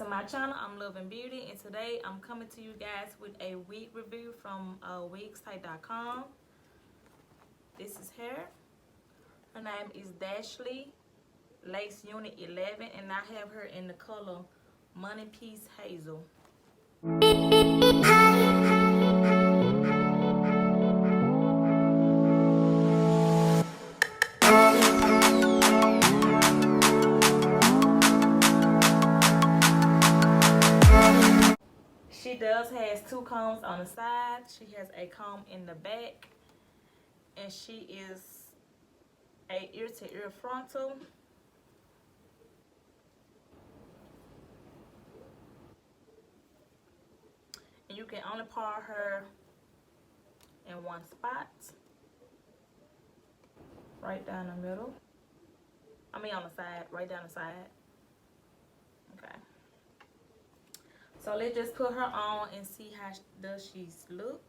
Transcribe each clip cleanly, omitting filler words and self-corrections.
to my channel. I'm Love and Beauty, and today I'm coming to you guys with a wig review from wigsite.com. This is her. Her name is Dashley Lace Unit 11, and I have her in the color Money Piece Hazel. She does has two combs on the side. She has a comb in the back, and she is a ear to ear frontal. And you can only part her in one spot, right down the middle. I mean on the side, right down the side. Okay. So let's just put her on and see how does she look.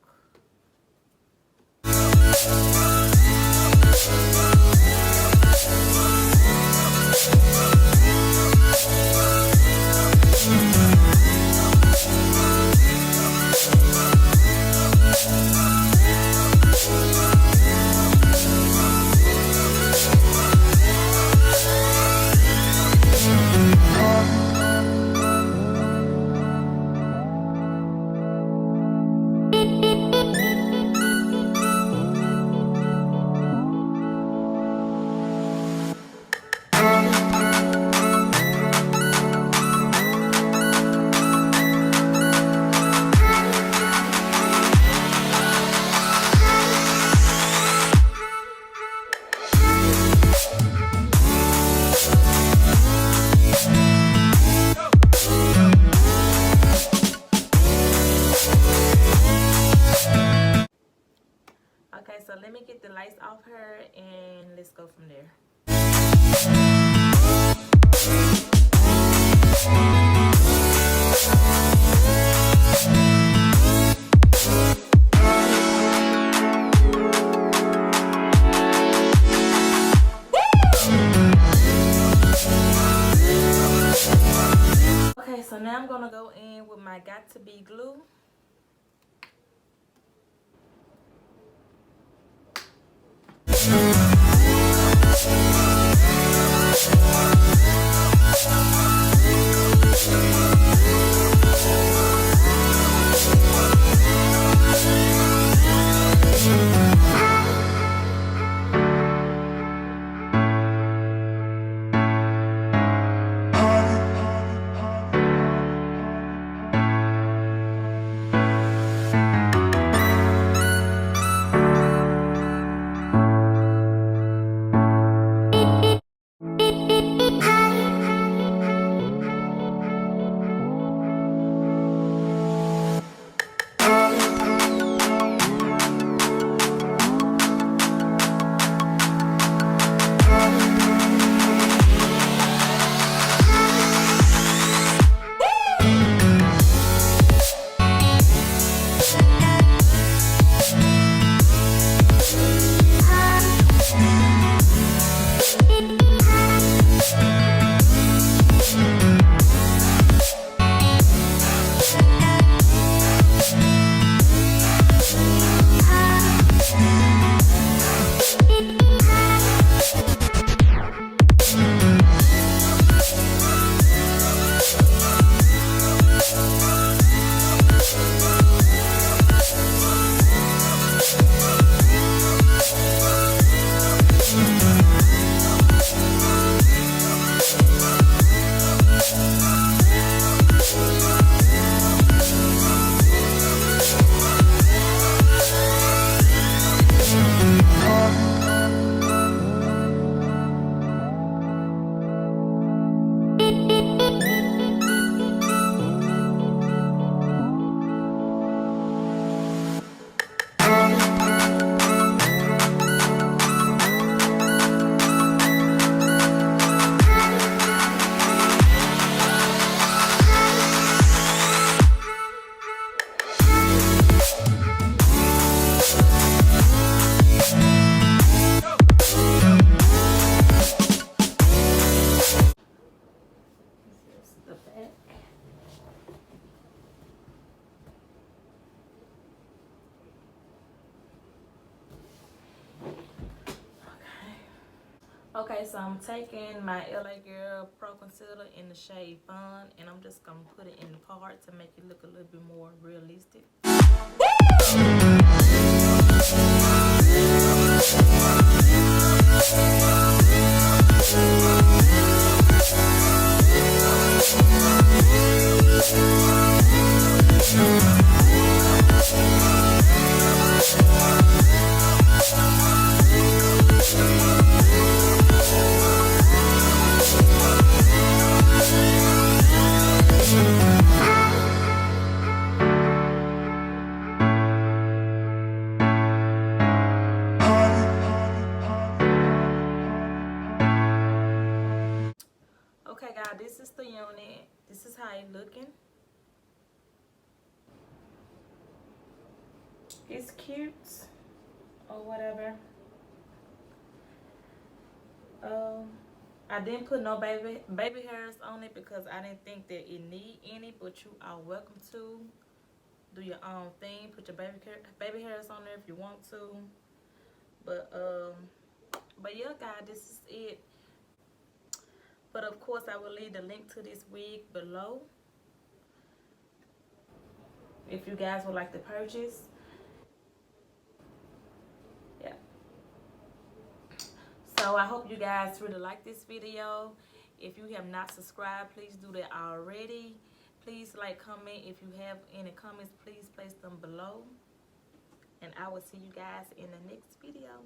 Okay, so let me get the lights off her and let's go from there. Okay, so now I'm gonna go in with my Got To Be glue. Okay, so I'm taking my LA Girl Pro Concealer in the shade Fun, and I'm just gonna put it in the part to make it look a little bit more realistic. Okay, guys, this is the unit. This is how it's looking. It's cute or whatever. I didn't put no baby hairs on it because I didn't think that it need any, but you are welcome to do your own thing. Put your baby hairs on there if you want to. But yeah, guys, this is it. But of course, I will leave the link to this wig below if you guys would like to purchase. Yeah. So I hope you guys really like this video. If you have not subscribed, please do that already. Please like, comment. If you have any comments, please place them below. And I will see you guys in the next video.